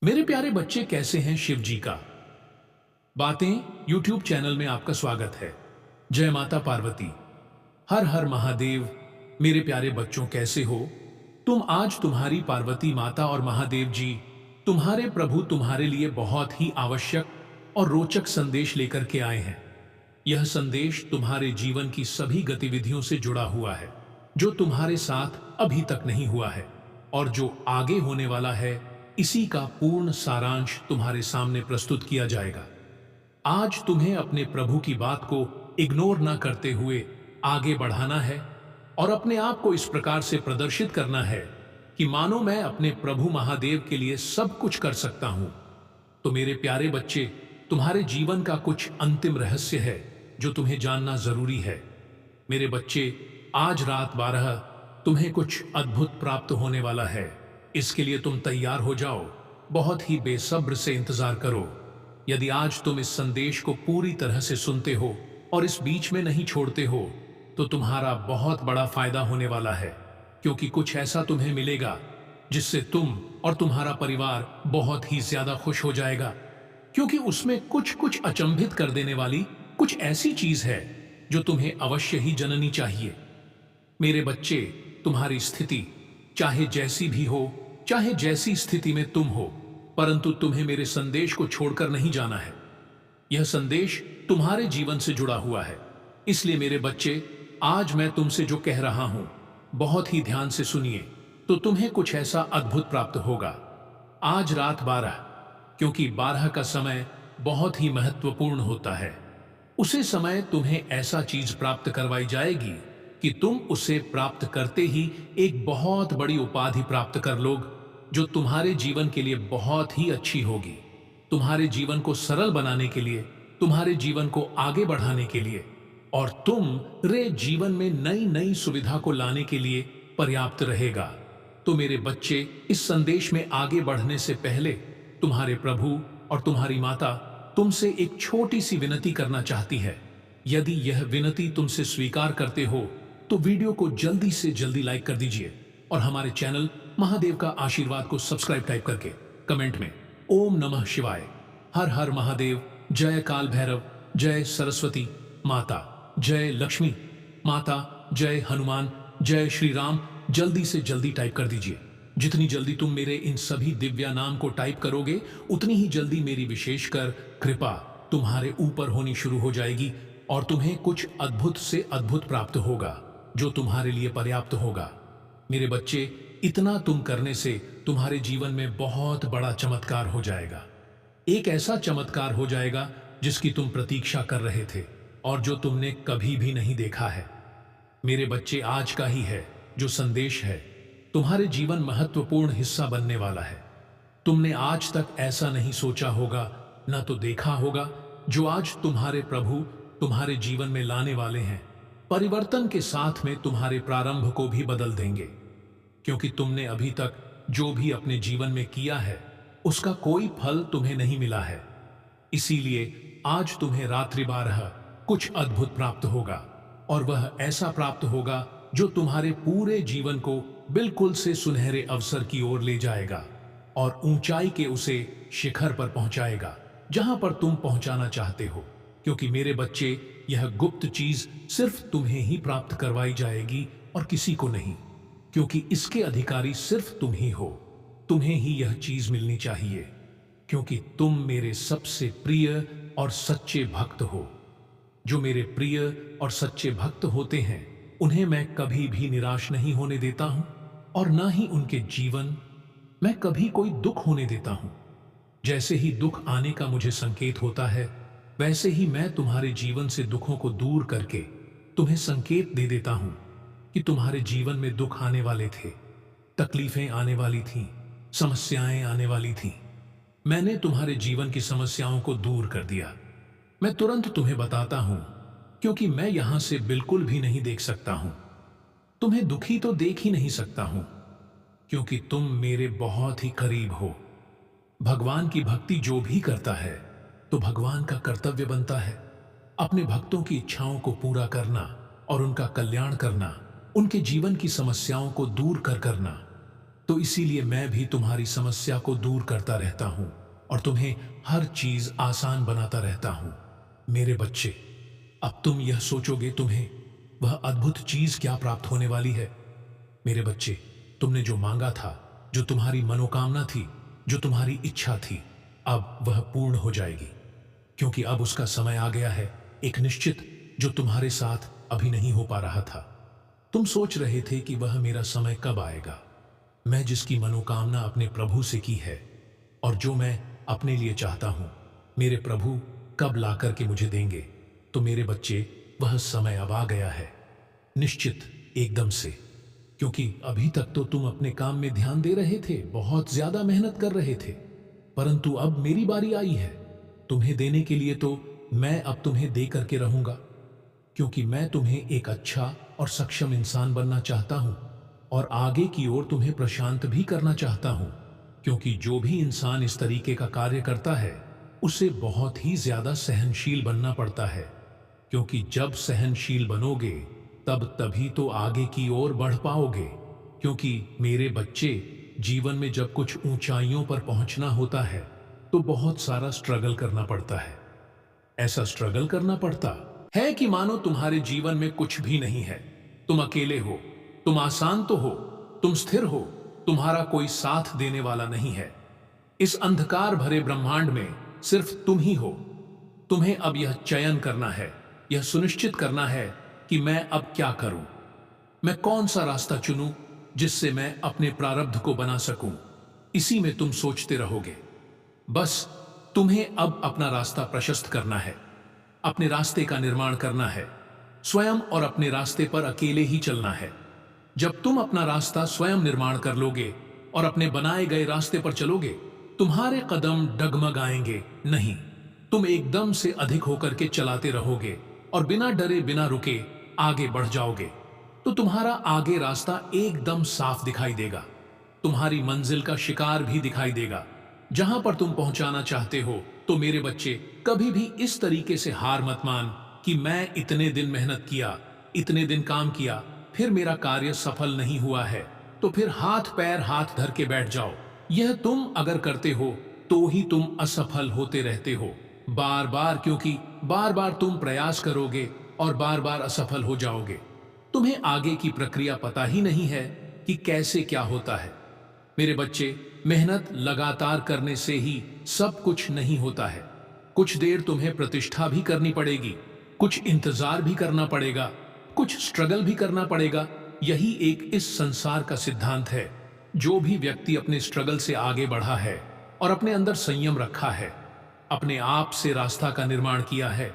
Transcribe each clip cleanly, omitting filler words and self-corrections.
मेरे प्यारे बच्चे, कैसे हैं? शिव जी का बातें यूट्यूब चैनल में आपका स्वागत है। जय माता पार्वती, हर हर महादेव। मेरे प्यारे बच्चों, कैसे हो तुम? आज तुम्हारी पार्वती माता और महादेव जी तुम्हारे प्रभु तुम्हारे लिए बहुत ही आवश्यक और रोचक संदेश लेकर के आए हैं। यह संदेश तुम्हारे जीवन की सभी गतिविधियों से जुड़ा हुआ है, जो तुम्हारे साथ अभी तक नहीं हुआ है और जो आगे होने वाला है। इसी का पूर्ण सारांश तुम्हारे सामने प्रस्तुत किया जाएगा। आज तुम्हें अपने प्रभु की बात को इग्नोर ना करते हुए आगे बढ़ाना है और अपने आप को इस प्रकार से प्रदर्शित करना है कि मानो मैं अपने प्रभु महादेव के लिए सब कुछ कर सकता हूं। तो मेरे प्यारे बच्चे, तुम्हारे जीवन का कुछ अंतिम रहस्य है जो तुम्हें जानना जरूरी है। मेरे बच्चे, आज रात 12 तुम्हें कुछ अद्भुत प्राप्त होने वाला है। इसके लिए तुम तैयार हो जाओ, बहुत ही बेसब्र से इंतजार करो। यदि आज तुम इस संदेश को पूरी तरह से सुनते हो और इस बीच में नहीं छोड़ते हो, तो तुम्हारा बहुत बड़ा फायदा होने वाला है, क्योंकि कुछ ऐसा तुम्हें मिलेगा जिससे तुम और तुम्हारा परिवार बहुत ही ज्यादा खुश हो जाएगा, क्योंकि उसमें कुछ कुछ अचंभित कर देने वाली कुछ ऐसी चीज है जो तुम्हें अवश्य ही जाननी चाहिए। मेरे बच्चे, तुम्हारी स्थिति चाहे जैसी भी हो, चाहे जैसी स्थिति में तुम हो, परंतु तुम्हें मेरे संदेश को छोड़कर नहीं जाना है। यह संदेश तुम्हारे जीवन से जुड़ा हुआ है। इसलिए मेरे बच्चे, आज मैं तुमसे जो कह रहा हूं, बहुत ही ध्यान से सुनिए, तो तुम्हें कुछ ऐसा अद्भुत प्राप्त होगा आज रात 12, क्योंकि 12 का समय बहुत ही महत्वपूर्ण होता है। उसी समय तुम्हें ऐसा चीज प्राप्त करवाई जाएगी कि तुम उसे प्राप्त करते ही एक बहुत बड़ी उपाधि प्राप्त कर लोगे, जो तुम्हारे जीवन के लिए बहुत ही अच्छी होगी। तुम्हारे जीवन को सरल बनाने के लिए, तुम्हारे जीवन को आगे बढ़ाने के लिए और तुम रे जीवन में नई नई सुविधा को लाने के लिए पर्याप्त रहेगा। तो मेरे बच्चे, इस संदेश में आगे बढ़ने से पहले तुम्हारे प्रभु और तुम्हारी माता तुमसे एक छोटी सी विनती करना चाहती है। यदि यह विनती तुमसे स्वीकार करते हो तो वीडियो को जल्दी से जल्दी लाइक कर दीजिए और हमारे चैनल महादेव का आशीर्वाद को सब्सक्राइब टाइप करके कमेंट में ओम नमः शिवाय, हर हर महादेव, जय काल भैरव, जय सरस्वती माता, जय लक्ष्मी माता, जय हनुमान, जय श्री राम जल्दी से जल्दी टाइप कर दीजिए। जितनी जल्दी तुम मेरे इन सभी दिव्या नाम को टाइप करोगे, उतनी ही जल्दी मेरी विशेषकर कृपा तुम्हारे ऊपर होनी शुरू हो जाएगी और तुम्हें कुछ अद्भुत से अद्भुत प्राप्त होगा, जो तुम्हारे लिए पर्याप्त होगा। मेरे बच्चे, इतना तुम करने से तुम्हारे जीवन में बहुत बड़ा चमत्कार हो जाएगा। एक ऐसा चमत्कार हो जाएगा जिसकी तुम प्रतीक्षा कर रहे थे और जो तुमने कभी भी नहीं देखा है। मेरे बच्चे, आज का ही है जो संदेश है तुम्हारे जीवन महत्वपूर्ण हिस्सा बनने वाला है। तुमने आज तक ऐसा नहीं सोचा होगा, न तो देखा होगा, जो आज तुम्हारे प्रभु तुम्हारे जीवन में लाने वाले हैं। परिवर्तन के साथ में तुम्हारे प्रारंभ को भी बदल देंगे, क्योंकि तुमने अभी तक जो भी अपने जीवन में किया है उसका कोई फल तुम्हें नहीं मिला है। इसीलिए आज तुम्हें रात्रि 12 कुछ अद्भुत प्राप्त होगा और वह ऐसा प्राप्त होगा जो तुम्हारे पूरे जीवन को बिल्कुल से सुनहरे अवसर की ओर ले जाएगा और ऊंचाई के उसे शिखर पर पहुंचाएगा जहां पर तुम पहुंचाना चाहते हो। क्योंकि मेरे बच्चे, यह गुप्त चीज सिर्फ तुम्हें ही प्राप्त करवाई जाएगी और किसी को नहीं, क्योंकि इसके अधिकारी सिर्फ तुम ही हो। तुम्हें ही यह चीज मिलनी चाहिए, क्योंकि तुम मेरे सबसे प्रिय और सच्चे भक्त हो। जो मेरे प्रिय और सच्चे भक्त होते हैं, उन्हें मैं कभी भी निराश नहीं होने देता हूं और ना ही उनके जीवन में कभी कोई दुख होने देता हूं। जैसे ही दुख आने का मुझे संकेत होता है, वैसे ही मैं तुम्हारे जीवन से दुखों को दूर करके तुम्हें संकेत दे देता हूं कि तुम्हारे जीवन में दुख आने वाले थे, तकलीफें आने वाली थीं, समस्याएं आने वाली थीं। मैंने तुम्हारे जीवन की समस्याओं को दूर कर दिया। मैं तुरंत तुम्हें बताता हूं, क्योंकि मैं यहां से बिल्कुल भी नहीं देख सकता हूं। तुम्हें दुखी तो देख ही नहीं सकता हूं, क्योंकि तुम मेरे बहुत ही करीब हो। भगवान की भक्ति जो भी करता है, तो भगवान का कर्तव्य बनता है अपने भक्तों की इच्छाओं को पूरा करना और उनका कल्याण करना, उनके जीवन की समस्याओं को दूर करना। तो इसीलिए मैं भी तुम्हारी समस्या को दूर करता रहता हूं और तुम्हें हर चीज आसान बनाता रहता हूं। मेरे बच्चे, अब तुम यह सोचोगे तुम्हें वह अद्भुत चीज क्या प्राप्त होने वाली है। मेरे बच्चे, तुमने जो मांगा था, जो तुम्हारी मनोकामना थी, जो तुम्हारी इच्छा थी, अब वह पूर्ण हो जाएगी, क्योंकि अब उसका समय आ गया है, एक निश्चित, जो तुम्हारे साथ अभी नहीं हो पा रहा था। तुम सोच रहे थे कि वह मेरा समय कब आएगा। मैं जिसकी मनोकामना अपने प्रभु से की है और जो मैं अपने लिए चाहता हूं, मेरे प्रभु कब ला करके मुझे देंगे। तो मेरे बच्चे, वह समय अब आ गया है, निश्चित, एकदम से। क्योंकि अभी तक तो तुम अपने काम में ध्यान दे रहे थे, बहुत ज्यादा मेहनत कर रहे थे, परंतु अब मेरी बारी आई है तुम्हें देने के लिए। तो मैं अब तुम्हें दे करके रहूंगा, क्योंकि मैं तुम्हें एक अच्छा और सक्षम इंसान बनना चाहता हूं और आगे की ओर तुम्हें प्रशांत भी करना चाहता हूं। क्योंकि जो भी इंसान इस तरीके का कार्य करता है, उसे बहुत ही ज्यादा सहनशील बनना पड़ता है, क्योंकि जब सहनशील बनोगे तब तभी तो आगे की ओर बढ़ पाओगे। क्योंकि मेरे बच्चे, जीवन में जब कुछ ऊंचाइयों पर पहुंचना होता है तो बहुत सारा स्ट्रगल करना पड़ता है। ऐसा स्ट्रगल करना पड़ता है कि मानो तुम्हारे जीवन में कुछ भी नहीं है, तुम अकेले हो, तुम आसान तो हो, तुम स्थिर हो, तुम्हारा कोई साथ देने वाला नहीं है। इस अंधकार भरे ब्रह्मांड में सिर्फ तुम ही हो। तुम्हें अब यह चयन करना है, यह सुनिश्चित करना है कि मैं अब क्या करूं, मैं कौन सा रास्ता चुनूं जिससे मैं अपने प्रारब्ध को बना सकूं। इसी में तुम सोचते रहोगे। बस तुम्हें अब अपना रास्ता प्रशस्त करना है, अपने रास्ते का निर्माण करना है, स्वयं और अपने रास्ते पर अकेले ही चलना है। जब तुम अपना रास्ता स्वयं निर्माण कर लोगे और अपने बनाए गए रास्ते पर चलोगे, तुम्हारे कदम डगमगाएंगे नहीं, तुम एकदम से अधिक होकर के चलाते रहोगे और बिना डरे बिना रुके आगे बढ़ जाओगे। तो तुम्हारा आगे रास्ता एकदम साफ दिखाई देगा, तुम्हारी मंजिल का शिकार भी दिखाई देगा, जहां पर तुम पहुंचाना चाहते हो। तो मेरे बच्चे, कभी भी इस तरीके से हार मत मान कि मैं इतने दिन मेहनत किया, इतने दिन काम किया, फिर मेरा कार्य सफल नहीं हुआ है, तो फिर हाथ पैर हाथ धर के बैठ जाओ। यह तुम अगर करते हो तो ही तुम असफल होते रहते हो बार बार, क्योंकि बार बार तुम प्रयास करोगे और बार बार असफल हो जाओगे। तुम्हें आगे की प्रक्रिया पता ही नहीं है कि कैसे क्या होता है। मेरे बच्चे, मेहनत लगातार करने से ही सब कुछ नहीं होता है। कुछ देर तुम्हें प्रतिष्ठा भी करनी पड़ेगी, कुछ इंतजार भी करना पड़ेगा, कुछ स्ट्रगल भी करना पड़ेगा। यही एक इस संसार का सिद्धांत है। जो भी व्यक्ति अपने स्ट्रगल से आगे बढ़ा है और अपने अंदर संयम रखा है, अपने आप से रास्ता का निर्माण किया है,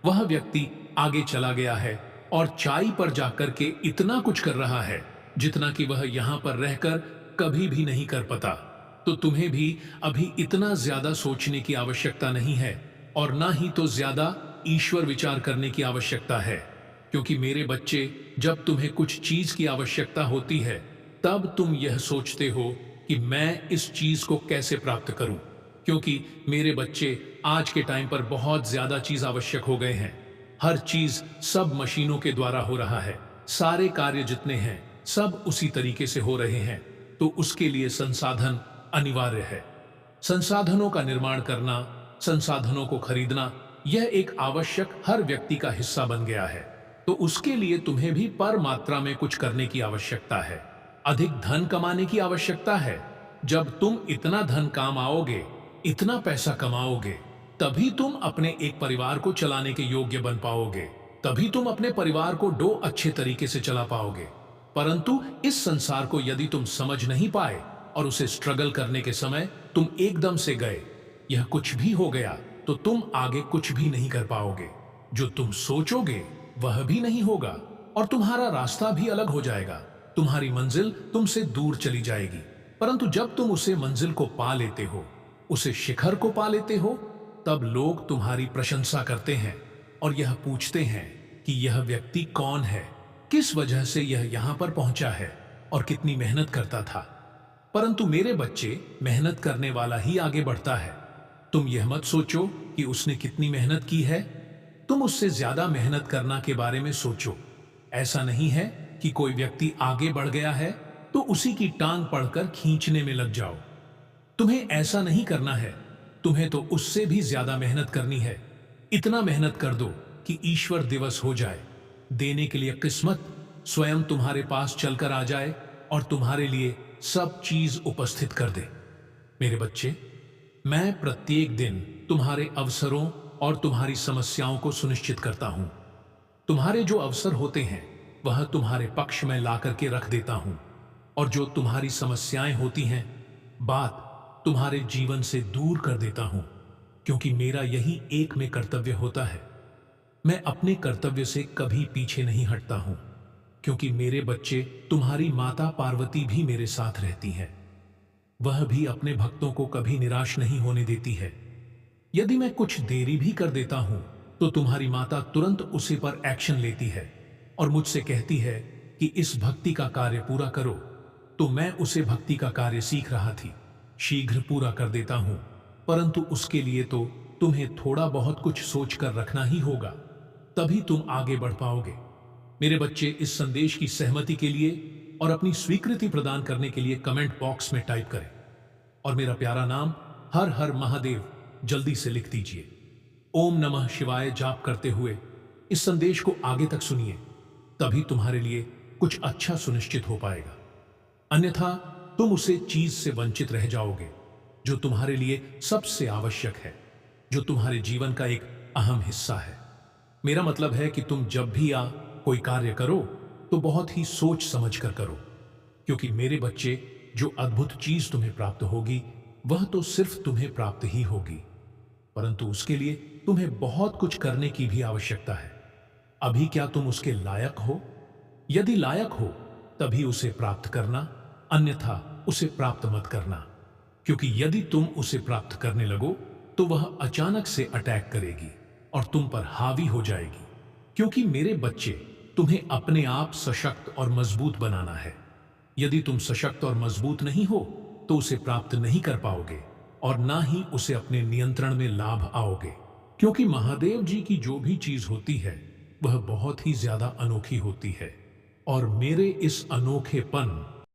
वह व्यक्ति आगे चला गया है और चाई पर जाकर के इतना कुछ कर रहा है जितना कि वह यहां पर रहकर कभी भी नहीं कर पाता। तो तुम्हें भी अभी इतना ज्यादा सोचने की आवश्यकता नहीं है और ना ही तो ज्यादा ईश्वर विचार करने की आवश्यकता है। क्योंकि मेरे बच्चे, जब तुम्हें कुछ चीज की आवश्यकता होती है, तब तुम यह सोचते हो कि मैं इस चीज को कैसे प्राप्त करूं। क्योंकि मेरे बच्चे, आज के टाइम पर बहुत ज्यादा चीज आवश्यक हो गए हैं। हर चीज सब मशीनों के द्वारा हो रहा है, सारे कार्य जितने हैं सब उसी तरीके से हो रहे हैं। तो उसके लिए संसाधन अनिवार्य है। संसाधनों का निर्माण करना, संसाधनों को खरीदना, यह एक आवश्यक हर व्यक्ति का हिस्सा बन गया है। तो उसके लिए तुम्हें भी पर मात्रा में कुछ करने की आवश्यकता है, अधिक धन कमाने की आवश्यकता है। जब तुम इतना धन काम आओगे, इतना पैसा कमाओगे, तभी तुम अपने एक परिवार को चलाने के योग्य बन पाओगे, तभी तुम अपने परिवार को दो अच्छे तरीके से चला पाओगे। परंतु इस संसार को यदि तुम समझ नहीं पाए और उसे स्ट्रगल करने के समय तुम एकदम से गए, यह कुछ भी हो गया, तो तुम आगे कुछ भी नहीं कर पाओगे। जो तुम सोचोगे वह भी नहीं होगा और तुम्हारा रास्ता भी अलग हो जाएगा, तुम्हारी मंजिल तुमसे दूर चली जाएगी। परंतु जब तुम उसे मंजिल को पा लेते हो, उसे शिखर को पा लेते हो, तब लोग तुम्हारी प्रशंसा करते हैं और यह पूछते हैं कि यह व्यक्ति कौन है, किस वजह से यह यहां पर पहुंचा है और कितनी मेहनत करता था। परंतु मेरे बच्चे, मेहनत करने वाला ही आगे बढ़ता है। तुम यह मत सोचो कि उसने कितनी मेहनत की है, तुम उससे ज्यादा मेहनत करना के बारे में सोचो। ऐसा नहीं है कि कोई व्यक्ति आगे बढ़ गया है तो उसी की टांग पड़कर खींचने में लग जाओ। तुम्हें ऐसा नहीं करना है, तुम्हें तो उससे भी ज्यादा मेहनत करनी है। इतना मेहनत कर दो कि ईश्वर दिवस हो जाए, देने के लिए किस्मत स्वयं तुम्हारे पास चलकर आ जाए और तुम्हारे लिए सब चीज उपस्थित कर दे। मेरे बच्चे, मैं प्रत्येक दिन तुम्हारे अवसरों और तुम्हारी समस्याओं को सुनिश्चित करता हूं। तुम्हारे जो अवसर होते हैं वह तुम्हारे पक्ष में ला करके रख देता हूं, और जो तुम्हारी समस्याएं होती हैं बात तुम्हारे जीवन से दूर कर देता हूं, क्योंकि मेरा यही एक में कर्तव्य होता है। मैं अपने कर्तव्य से कभी पीछे नहीं हटता हूं, क्योंकि मेरे बच्चे, तुम्हारी माता पार्वती भी मेरे साथ रहती हैं। वह भी अपने भक्तों को कभी निराश नहीं होने देती है। यदि मैं कुछ देरी भी कर देता हूं तो तुम्हारी माता तुरंत उसी पर एक्शन लेती है और मुझसे कहती है कि इस भक्ति का कार्य पूरा करो। तो मैं उसे भक्ति का कार्य सीख रहा थी, शीघ्र पूरा कर देता हूं, परंतु उसके लिए तो तुम्हें थोड़ा बहुत कुछ सोच कर रखना ही होगा, तभी तुम आगे बढ़ पाओगे। मेरे बच्चे, इस संदेश की सहमति के लिए और अपनी स्वीकृति प्रदान करने के लिए कमेंट बॉक्स में टाइप करें, और मेरा प्यारा नाम हर हर महादेव जल्दी से लिख दीजिए। ओम नमः शिवाय जाप करते हुए इस संदेश को आगे तक सुनिए, तभी तुम्हारे लिए कुछ अच्छा सुनिश्चित हो पाएगा। अन्यथा तुम उसे चीज से वंचित रह जाओगे जो तुम्हारे लिए सबसे आवश्यक है, जो तुम्हारे जीवन का एक अहम हिस्सा है। मेरा मतलब है कि तुम जब भी कोई कार्य करो तो बहुत ही सोच समझ कर करो, क्योंकि मेरे बच्चे, जो अद्भुत चीज तुम्हें प्राप्त होगी वह तो सिर्फ तुम्हें प्राप्त ही होगी, परंतु उसके लिए तुम्हें बहुत कुछ करने की भी आवश्यकता है। अभी क्या तुम उसके लायक हो? यदि लायक हो तभी उसे प्राप्त करना, अन्यथा उसे प्राप्त मत करना, क्योंकि यदि तुम उसे प्राप्त करने लगो तो वह अचानक से अटैक करेगी और तुम पर हावी हो जाएगी। क्योंकि मेरे बच्चे, तुम्हें अपने आप सशक्त और मजबूत बनाना है। यदि तुम सशक्त और मजबूत नहीं हो तो उसे प्राप्त नहीं कर पाओगे और ना ही उसे अपने नियंत्रण में लाभ आओगे, क्योंकि महादेव जी की जो भी चीज होती है वह बहुत ही ज्यादा अनोखी होती है, और मेरे इस अनोखेपन